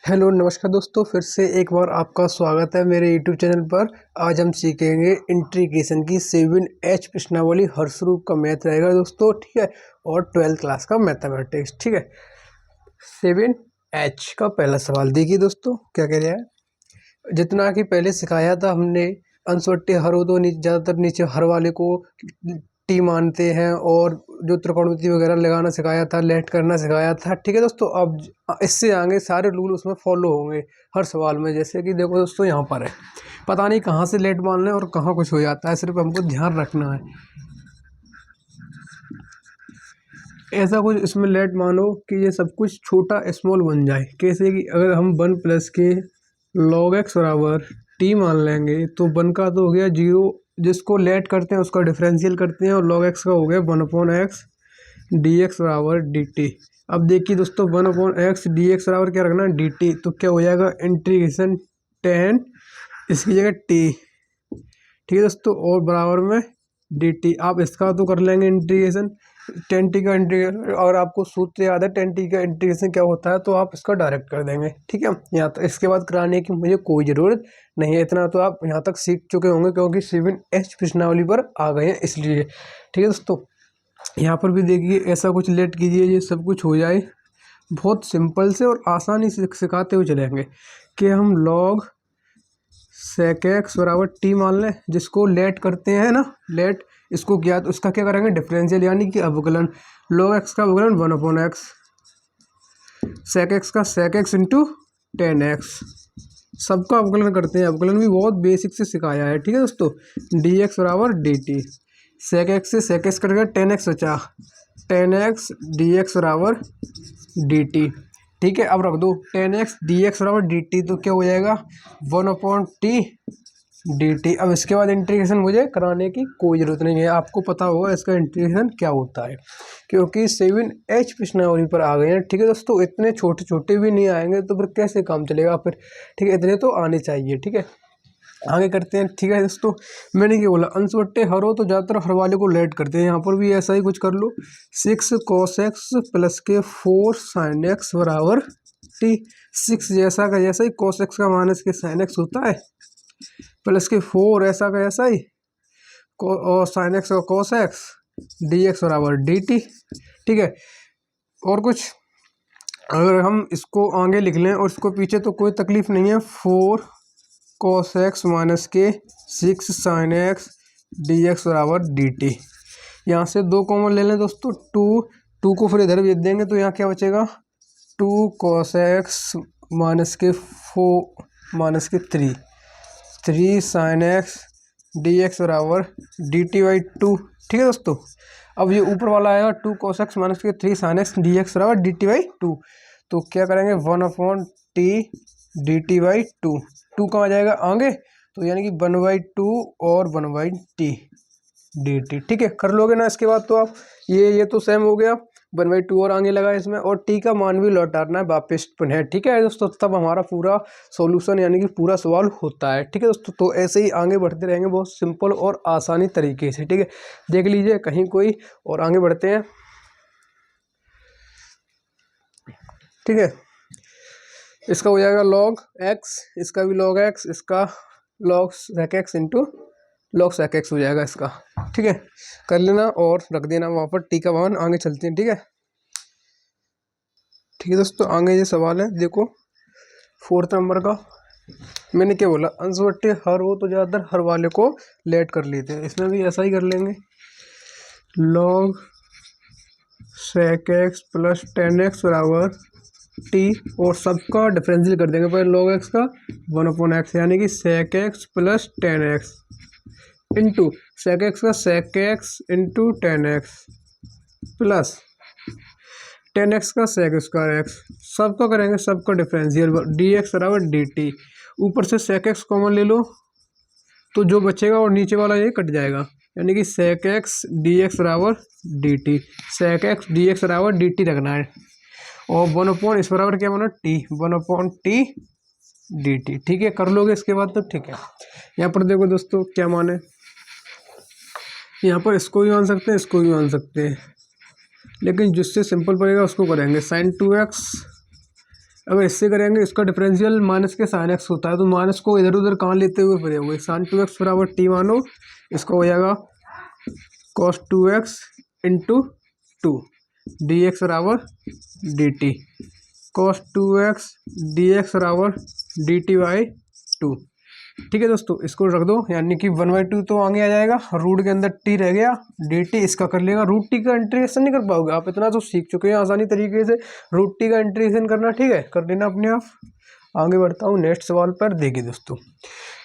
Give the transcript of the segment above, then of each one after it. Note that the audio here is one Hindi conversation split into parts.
हेलो नमस्कार दोस्तों, फिर से एक बार आपका स्वागत है मेरे यूट्यूब चैनल पर। आज हम सीखेंगे इंटीग्रेशन की 7H प्रश्नावली हर स्वरूप का मैथ रहेगा दोस्तों, ठीक है। और 12th क्लास का मैथमेटिक्स, ठीक है। 7H का पहला सवाल देखिए दोस्तों, क्या कह रहा है। जितना कि पहले सिखाया था हमने, अंशवट्टे हर हो तो ज़्यादातर नीचे हर वाले को टी मानते हैं, और जो त्रिकोणमिति वगैरह लगाना सिखाया था, लेट करना सिखाया था, ठीक है दोस्तों। अब इससे आगे सारे रूल उसमें फॉलो होंगे हर सवाल में। जैसे कि देखो दोस्तों, यहाँ पर है, पता नहीं कहाँ से लेट मानना है और कहाँ कुछ हो जाता है, सिर्फ हमको ध्यान रखना है। ऐसा कुछ इसमें लेट मानो कि ये सब कुछ छोटा स्मॉल बन जाए। कैसे कि अगर हम 1 प्लस के log x बराबर टी मान लेंगे तो 1 का तो हो गया 0, जिसको लेट करते हैं उसका डिफरेंशियल करते हैं, और log x का हो गया 1/x dx बराबर dt। अब देखिए दोस्तों, 1/x dx बराबर क्या रखना है, dt। तो क्या हो जाएगा, इंटीग्रेशन 10 इसकी जगह t, ठीक है दोस्तों, और बराबर में dt। आप इसका तो कर लेंगे इंटीग्रेशन 10t का इंटीग्रेशन। अगर आपको सूत्र याद है 10t का इंटीग्रेशन क्या होता है, तो आप इसका डायरेक्ट कर देंगे, ठीक है। यहाँ तक इसके बाद कराने की मुझे कोई ज़रूरत नहीं है, इतना तो आप यहाँ तक सीख चुके होंगे, क्योंकि 7H प्रश्नावली पर आ गए हैं इसलिए, ठीक है दोस्तों। यहाँ पर भी देखिए, ऐसा कुछ लेट कीजिए ये सब कुछ हो जाए। बहुत सिंपल से और आसानी से सिखाते हुए चलेंगे कि हम log sec x बराबर टी मान लें, जिसको लेट करते हैं ना, लेट इसको किया तो उसका क्या करेंगे, डिफरेंशियल यानी कि अवकलन। log x का अवकलन 1/x, sec x का sec x इंटू 10x, सबका अवकलन करते हैं। अवकलन भी बहुत बेसिक से सिखाया है, ठीक है दोस्तों। dx बराबर dt, sec x से sec x कटेगा 10x बचा, 10x dx बराबर dt, ठीक है। अब रख दो 10x dx बराबर dt, तो क्या हो जाएगा 1/t dt। अब इसके बाद इंटीग्रेशन मुझे कराने की कोई ज़रूरत नहीं है, आपको पता होगा इसका इंटीग्रेशन क्या होता है, क्योंकि 7H प्रश्नावली पर आ गए हैं, ठीक है दोस्तों। इतने छोटे छोटे भी नहीं आएंगे तो फिर कैसे काम चलेगा फिर, ठीक है। इतने तो आने चाहिए, ठीक है। आगे करते हैं, ठीक है दोस्तों। मैंने क्या बोला, अंशवट्टे हर हो तो ज़्यादातर हर वाले को लेट करते हैं। यहाँ पर भी ऐसा ही कुछ कर लो, 6 cos x प्लस के 4 sin x बराबर t। 6 जैसा का जैसा ही, cos x का माइनस के sin x होता है, प्लस के 4 ऐसा का ऐसा ही, और sin x का cos x dx बराबर dt, ठीक है। और कुछ अगर हम इसको आगे लिख लें और इसको पीछे, तो कोई तकलीफ नहीं है। 4 cos x माइनस के 6 sin x dx बराबर dt। यहाँ से 2 कॉमन ले लें दोस्तों, 2 को फिर इधर भेज देंगे, तो यहाँ क्या बचेगा, 2 cos x माइनस के 4 माइनस के 3 sin x dx बराबर dt/2, ठीक है दोस्तों। अब ये ऊपर वाला आएगा 2 cos x माइनस के 3 sin x dx बराबर dt/2, तो क्या करेंगे 1/t dt/2। 2 कहाँ जाएगा आगे, तो यानी कि 1/2 और 1/t dt, ठीक है। कर लोगे ना इसके बाद तो आप, ये तो सेम हो गया, 1/2 और आगे लगा इसमें, और t का मान भी लौटाना है वापस पुनः, ठीक है दोस्तों। तब हमारा पूरा सॉल्यूशन यानी कि पूरा सवाल होता है, ठीक है दोस्तों। तो ऐसे ही आगे बढ़ते रहेंगे बहुत सिंपल और आसानी तरीके से, ठीक है। देख लीजिए कहीं कोई, और आगे बढ़ते हैं, ठीक है। इसका हो जाएगा log x, इसका भी log x, इसका log sec x into log sec x हो जाएगा इसका, ठीक है। कर लेना और रख देना वहाँ पर t का मान। आगे चलते हैं, ठीक है। ठीक है दोस्तों, आगे ये सवाल है, देखो 4th नंबर का। मैंने क्या बोला, अंशवट्टे हर हो तो ज़्यादातर हर वाले को लेट कर लेते हैं, इसमें भी ऐसा ही कर लेंगे। log sec x plus 10x बराबर t, और सबका डिफरेंशियल कर देंगे। पहले log x का 1/x, यानी कि sec x plus 10x into sec x का sec x into 10x plus 10x का sec स्क्वायर x, सबका करेंगे, सबका डिफरेंशियल dx बराबर dt। ऊपर से sec x कॉमन ले लो, तो जो बचेगा और नीचे वाला ये कट जाएगा, यानी कि sec x dx बराबर dt। sec x dx बराबर dt रखना है, और 1/, इस बराबर क्या बना, t, 1/t dt, ठीक है। कर लोगे इसके बाद तो, ठीक है। यहाँ पर देखो दोस्तों क्या माने, यहाँ पर इसको भी मान सकते हैं, इसको भी मान सकते हैं, लेकिन जिससे सिंपल पड़ेगा उसको करेंगे। साइन 2x अगर इससे करेंगे, इसका डिफरेंशियल माइनस के साइन x होता है, तो माइनस को इधर उधर कहाँ लेते हुए फिर होंगे। साइन 2x बराबर टी मानो, इसका हो जाएगा cos 2x into 2 d x बराबर d t. cos 2x d x बराबर डी टी बाई 2। ठीक है दोस्तों, इसको रख दो, यानी कि 1/2 तो आगे आ जाएगा, रूट के अंदर टी रह गया, डी टी इसका कर लेगा। रूट टी का इंटीग्रेशन नहीं कर पाओगे आप, इतना तो सीख चुके हैं आसानी तरीके से रूट टी का इंटीग्रेशन करना। ठीक है, कर लेना अपने आप। आगे बढ़ता हूँ नेक्स्ट सवाल पर। देखिए दोस्तों,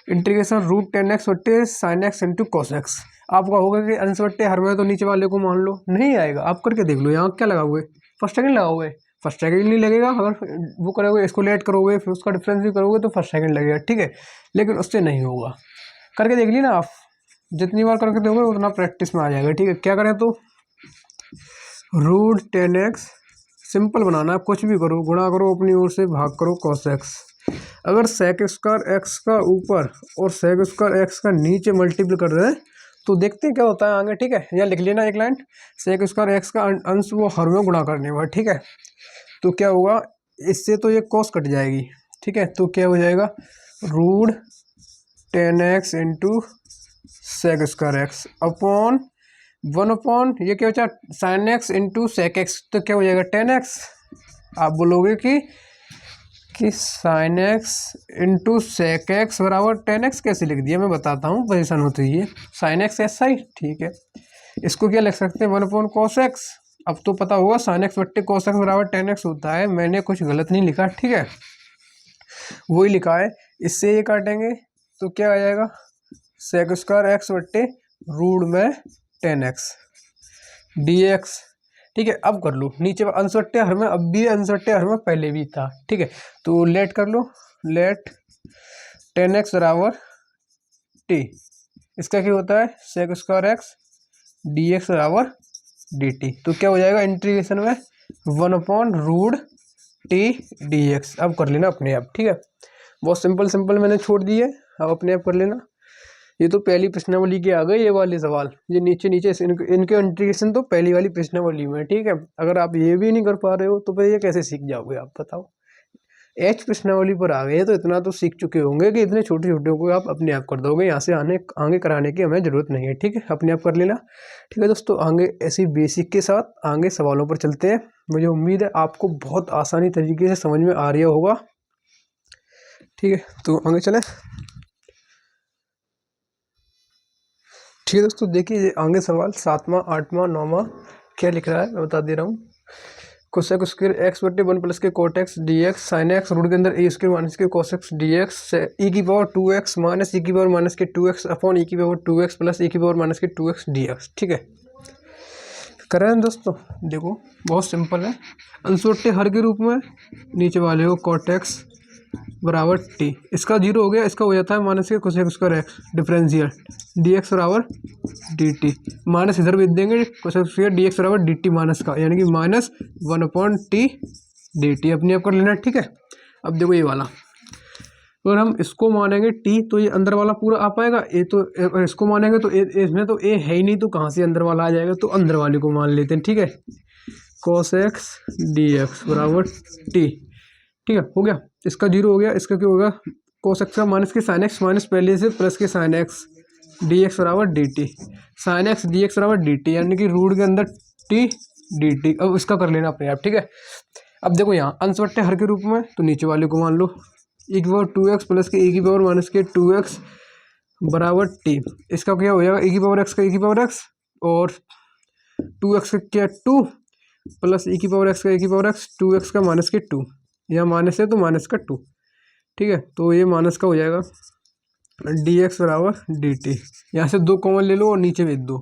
इंटीग्रेशन रूट 10x बट्टे sign x into cos x. आपका होगा कि अंश बट्टे हर में, तो नीचे वाले को मान लो, नहीं आएगा। आप करके देख लो, यहाँ क्या लगाओगे, फर्स्ट सेकंड लगाओगे, फर्स्ट सेकंड नहीं लगेगा। अगर वो करोगे, इसको लेट करोगे, फिर उसका डिफरेंस भी करोगे तो फर्स्ट सेकंड लगेगा। ठीक है, लेकिन उससे नहीं होगा। करके देख ली ना आप, जितनी बार करके दोगे उतना प्रैक्टिस में आ जाएगा। ठीक है, क्या करें तो रूट 10x सिंपल बनाना है, कुछ भी करो, गुणा करो अपनी ओर से, भाग करो cos x। अगर sec स्क्वायर x का ऊपर और sec स्क्वायर x का नीचे मल्टीप्लाई कर रहे हैं तो देखते हैं क्या होता है आगे। ठीक है, यहाँ लिख लेना एक लाइन, sec स्क्वायर x का अंश वो हर में गुणा करने वाला। ठीक है, तो क्या होगा, इससे तो ये cos कट जाएगी। ठीक है, तो क्या हो जाएगा, root 10x into sec square x upon 1 ये क्या बचा, sine x into sec x, तो क्या हो जाएगा 10x। आप बोलोगे कि sine x into sec x बराबर 10x कैसे लिख दिया, मैं बताता हूँ, परेशान होती है। साइन एक्स ऐसा ही, ठीक है, इसको क्या लिख सकते हैं 1/cos x। अब तो पता होगा साइन एक्स बट्टे cos x बराबर 10x होता है, मैंने कुछ गलत नहीं लिखा। ठीक है, वही लिखा है। इससे ये काटेंगे तो क्या आ जाएगा, सेक स्क्वायर एक्स बट्टे रूट में 10x dx। ठीक है, अब कर लो नीचे अंश बट्टे हर में, अब भी अंश बट्टे हर में, पहले भी था। ठीक है, तो लेट कर लो, लेट 10x बराबर टी, इसका क्या होता है सेक स्क्वायर एक्स dx बराबर dt। तो क्या हो जाएगा इंटीग्रेशन में 1/रूट टी dx। अब कर लेना अपने आप। ठीक है, बहुत सिंपल मैंने छोड़ दी है, अब अपने आप कर लेना। ये तो पहली प्रश्नावली के आ गए ये वाले सवाल, ये नीचे इनके इंटीग्रेशन तो पहली वाली प्रश्नावली में। ठीक है, अगर आप ये भी नहीं कर पा रहे हो तो फिर ये कैसे सीख जाओगे आप बताओ। एच प्रश्नावली पर आ गए तो इतना तो सीख चुके होंगे कि इतने छोटे छोटे को आप अपने आप कर दोगे, यहाँ से आगे कराने की हमें ज़रूरत नहीं है। ठीक है, अपने आप कर लेना। ठीक है दोस्तों, आगे ऐसी बेसिक के साथ आगे सवालों पर चलते हैं। मुझे उम्मीद है आपको बहुत आसानी तरीके से समझ में आ रहा होगा। ठीक है, तो आगे चले। ठीक है दोस्तों, देखिए आगे सवाल 7वां 8वां 9वां क्या लिख रहा है मैं बता दे रहा हूँ। कोसेक स्क्वायर एक्स बटे 1 plus k cot x d x sine x root के अंदर a square minus k cos x d x e की पावर 2x माइनस ई की पावर माइनस के 2x अपॉन ई की पावर 2x प्लस ई की पावर माइनस के 2x डी एक्स। ठीक है, कर रहे हैं दोस्तों, देखो बहुत सिंपल है। अनसोटे हर के रूप में नीचे वाले को कोट एक्स बराबर टी, इसका 0 हो गया, इसका हो जाता है माइनस के cosec square x differential D x बराबर डी टी, माइनस इधर भेज देंगे कोसेक स्क्वायर डी एक्स बराबर डी टी माइनस का, यानी कि माइनस 1/t डी टी अपने आप कर लेना। ठीक है, अब देखो ये वाला, अगर हम इसको मानेंगे t तो ये अंदर वाला पूरा आ पाएगा, ए तो अगर इसको मानेंगे तो इसमें तो ए है ही नहीं, तो कहाँ से अंदर वाला आ जाएगा, तो अंदर वाले को मान लेते हैं। ठीक है, cos x dx बराबर t। ठीक है, हो गया, इसका 0 हो गया, इसका क्या होगा cos x का माइनस के साइन एक्स माइनस पहले से प्लस के साइन एक्स डी एक्स बराबर d T, sine x d x बराबर डी टी, यानी कि रूट के अंदर टी डी टी। अब इसका कर लेना अपने आप। ठीक है, अब देखो यहाँ अंश बट्टे हर के रूप में, तो नीचे वाले को मान लो ई की पावर 2x प्लस के ई की पावर माइनस के 2x बराबर टी, इसका क्या हो जाएगा ई की पावर एक्स का ई की पावर एक्स और 2x का क्या 2 प्लस ई की पावर एक्स का ई की पावर एक्स 2x का माइनस के 2, यहाँ माइनस है तो माइनस का 2। ठीक है, तो ये माइनस का हो जाएगा डी एक्स बराबर डी टी, यहाँ से 2 कॉमन ले लो और नीचे भेज दो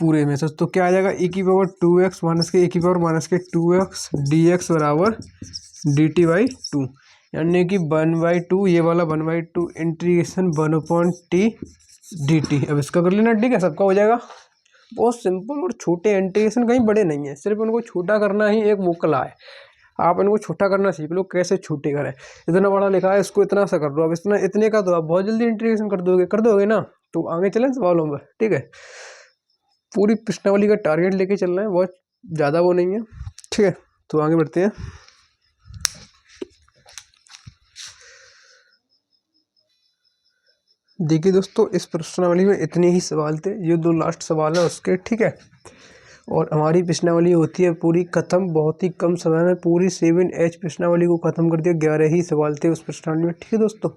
पूरे में से, तो क्या आ जाएगा ई की पावर 2x माइनस के ई की पावर माइनस के 2x डी एक्स बराबर डी टी बाई 2, यानी कि 1/2 ये वाला 1/2 इंटीग्रेशन 1/t डी टी। अब इसका कर लेना। ठीक है, सबका हो जाएगा। बहुत सिंपल और छोटे इंटीग्रेशन कहीं बड़े नहीं है, सिर्फ उनको छोटा करना ही एक वो कला है। आप इनको छोटा करना सीख लो, कैसे छोटे करें। इतना बड़ा लिखा है इसको इतना सा कर दो, अब इतने का तो आप बहुत जल्दी इंटीग्रेशन कर दोगे ना। तो आगे चलें सवालों पर। ठीक है, पूरी प्रश्नावली का टारगेट लेके चलना है, बहुत ज़्यादा वो नहीं है, ठीक है। तो आगे बढ़ते हैं। देखिए दोस्तों, इस प्रश्नावली में इतने ही सवाल थे, ये 2 लास्ट सवाल है उसके, ठीक है। और हमारी प्रश्नावली होती है पूरी खत्म बहुत ही कम समय में, पूरी 7H प्रश्नावली को खत्म कर दिया। 11 ही सवाल थे उस प्रश्नावली में, ठीक है दोस्तों।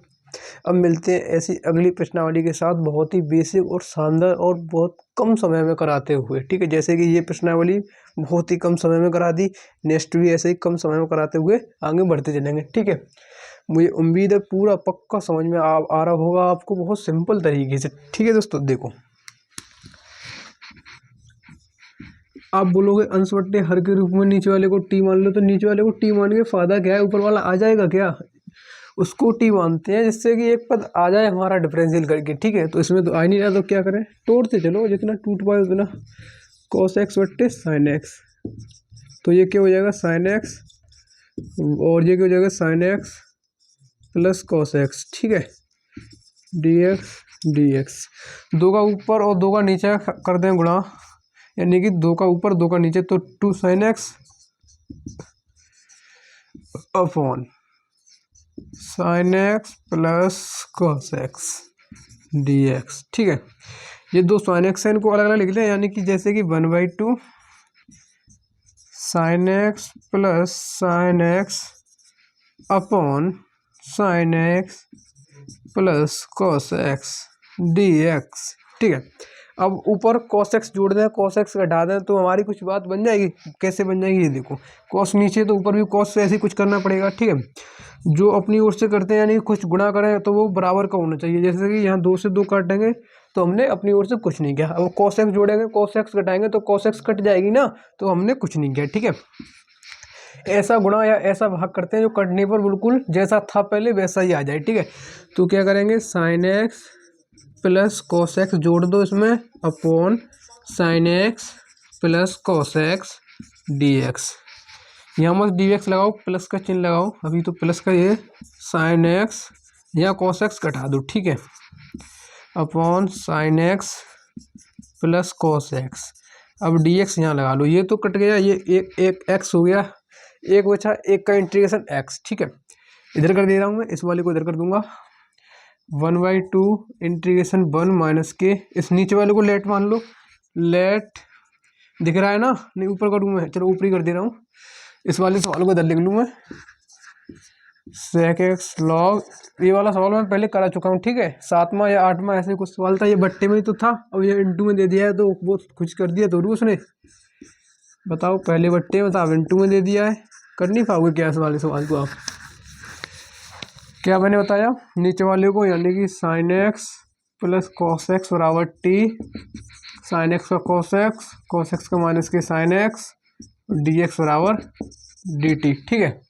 अब मिलते हैं ऐसी अगली प्रश्नावली के साथ, बहुत ही बेसिक और शानदार और बहुत कम समय में कराते हुए, ठीक है। जैसे कि ये प्रश्नावली बहुत ही कम समय में करा दी, नेक्स्ट भी ऐसे ही कम समय में कराते हुए आगे बढ़ते चलेंगे, ठीक है। मुझे उम्मीद है पूरा पक्का समझ में आ रहा होगा आपको, बहुत सिंपल तरीके से, ठीक है दोस्तों। देखो, आप बोलोगे अंश बट्टे हर के रूप में नीचे वाले को टी मान लो, तो नीचे वाले को टी मान के फायदा क्या है, ऊपर वाला आ जाएगा क्या, उसको टी मानते हैं जिससे कि एक पद आ जाए हमारा डिफरेंशियल करके, ठीक है। तो इसमें तो आ ही नहीं रहा, तो क्या करें, तोड़ते चलो, जितना टूट पाए उतना। कॉस एक्स बट्टे साइन एक्स, तो ये क्या हो जाएगा, साइन एक्स, और ये क्या हो जाएगा, sine x plus cos x, ठीक है। डी एक्स डी एक्स, 2 का ऊपर और 2 का नीचे कर दें गुणा, यानी कि 2 का ऊपर 2 का नीचे, तो 2 sine x upon sine x plus cos x d x, ठीक है। ये 2 साइन एक्स है, इनको अलग अलग लिख लें, यानी कि जैसे कि 1/2 sine x plus sine x upon sine x plus cos x d x, ठीक है। अब ऊपर cos x जोड़ दें, cos x घटा दें, तो हमारी कुछ बात बन जाएगी। कैसे बन जाएगी, ये देखो, cos नीचे तो ऊपर भी cos से ऐसे ही कुछ करना पड़ेगा, ठीक है। जो अपनी ओर से करते हैं यानी कुछ गुणा करें तो वो बराबर का होना चाहिए। जैसे कि यहाँ 2 से 2 काटेंगे तो हमने अपनी ओर से कुछ नहीं किया। अब cos x जोड़ेंगे, cos x घटाएंगे तो cos x कट जाएगी ना, तो हमने कुछ नहीं किया, ठीक है। ऐसा गुणा या ऐसा भाग करते हैं जो कटने पर बिल्कुल जैसा था पहले वैसा ही आ जाए, ठीक है। तो क्या करेंगे, sine x plus cos x जोड़ दो इसमें, upon sine x plus cos x d x. यहाँ मत डी एक्स लगाओ, प्लस का चिन्ह लगाओ, अभी तो प्लस का ये साइन एक्स या कॉस एक्स घटा दो, ठीक है, upon sine x plus cos x. अब डी एक्स यहाँ लगा लो, ये तो कट गया, ये एक एक्स हो गया, एक बचा, एक का इंटीग्रेशन एक्स, ठीक है। इधर कर दे रहा हूँ मैं, इस वाले को इधर कर दूंगा, 1/2 इंटीग्रेशन 1 माइनस के, इस नीचे वाले को लेट मान लो, लेट दिख रहा है ना, नहीं ऊपर करूँ मैं, चलो ऊपर ही कर दे रहा हूँ। इस वाले सवाल को इधर लिख लूँ मैं, सेक एक्स लॉग, ये वाला सवाल मैं पहले करा चुका हूँ, ठीक है। 7वां या 8वां ऐसे कुछ सवाल था, ये बट्टे में ही तो था, अब ये इंटू में दे दिया है, तो वो कुछ कर दिया तो उसने, बताओ, पहले बट्टे में था, अब इंटू में दे दिया है, कर नहीं पाओगे क्या इस वाले सवाल को आप। क्या मैंने बताया नीचे वाले को, यानी कि sine x plus cos x बराबर टी, साइन एक्स का कॉस एक्स का माइनस के साइन एक्स, डी एक्स बराबर डी टी, ठीक है।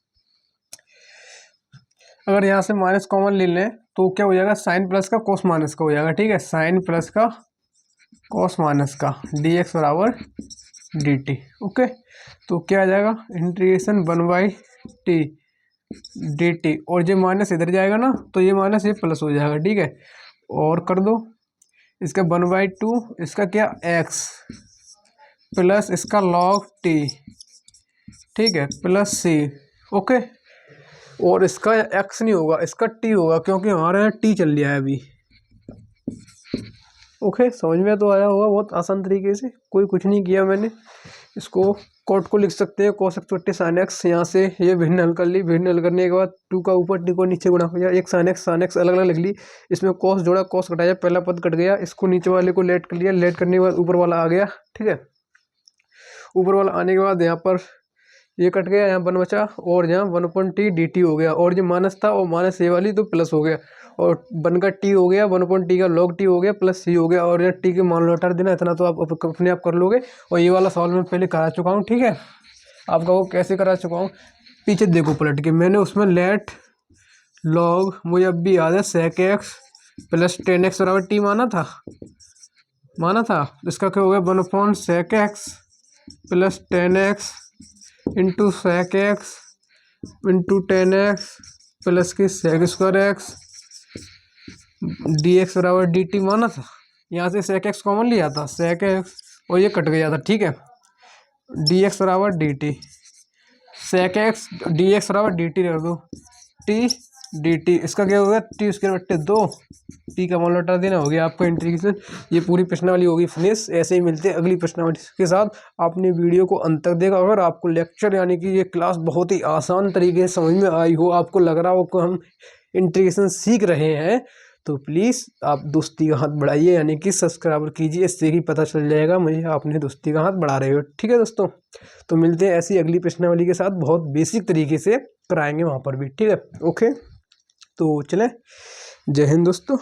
अगर यहाँ से माइनस कॉमन ले लें तो क्या हो जाएगा, साइन प्लस का कॉस माइनस का हो जाएगा, ठीक है, साइन प्लस का कॉस माइनस का डी एक्स बराबर डी टी, ओके। तो क्या आ जाएगा, इंटीग्रेशन 1/t डी टी, और ये माइनस इधर जाएगा ना, तो ये माइनस ये प्लस हो जाएगा, ठीक है। और कर दो इसका 1/2, इसका क्या एक्स प्लस इसका लॉग टी, ठीक है, प्लस सी, ओके। और इसका एक्स नहीं होगा, इसका टी होगा, क्योंकि हमारे यहाँ टी चल रहा है अभी, ओके। समझ में तो आया होगा बहुत आसान तरीके से, कोई कुछ नहीं किया मैंने। इसको कोट को लिख सकते हैं, cos x बट्टे साइन एक्स, यहाँ से ये भिन्न हल कर ली, भिन्न हल करने के बाद 2 का ऊपर टी को नीचे गुणा हो गया, एक साइन एक्स अलग अलग लिख ली, इसमें cos जोड़ा, cos घटाया, पहला पद कट गया, इसको नीचे वाले को लेट कर लिया, लेट करने के बाद ऊपर वाला आ गया, ठीक है। ऊपर वाला आने के बाद यहाँ पर ये कट गया, यहाँ 1 बचा, और यहाँ 1/t dt हो गया, और जो माइनस था वो माइनस ये वाली तो प्लस हो गया, और 1 का t हो गया, 1/t का log t हो गया, प्लस c हो गया, और यहाँ t के मान लो हटा देना, इतना तो आप अपने आप कर लोगे। और ये वाला सवाल मैं पहले करा चुका हूँ, ठीक है, आपका वो कैसे करा चुका हूँ, पीछे देखो पलट के, मैंने उसमें लेट लॉग, मुझे अब भी याद है, sec x plus tan x बराबर टी माना था, इसका क्या हो गया, 1/sec x plus tan x into sec x into tan x plus की sec square x d x बराबर डी टी माना था। यहाँ से सेक एक्स कॉमन लिया था, सेक एक्स, और ये कट गया था, ठीक है। डी एक्स बराबर d t, sec x d x बराबर डी टी रख दो, टी डी टी, इसका क्या होगा टी स्क्वायर बट्टे 2, टी का मान लौटा देना, हो गया आपका इंटीग्रेशन। ये पूरी प्रश्नावली होगी फिनिश। ऐसे ही मिलते हैं अगली प्रश्नावली के साथ। आपने वीडियो को अंत तक देखा, अगर आपको लेक्चर यानी कि ये क्लास बहुत ही आसान तरीके से समझ में आई हो, आपको लग रहा हो कि हम इंटीग्रेशन सीख रहे हैं, तो प्लीज़ आप दोस्ती का हाथ बढ़ाइए, यानी कि सब्सक्राइब कीजिए। इससे ही पता चल जाएगा मुझे आपने दोस्ती का हाथ बढ़ा रहे हो। ठीक है दोस्तों, तो मिलते हैं ऐसी अगली प्रश्नावली के साथ, बहुत बेसिक तरीके से कराएंगे वहाँ पर भी। ठीक है, ओके, तो चलें, जय हिंद दोस्तों।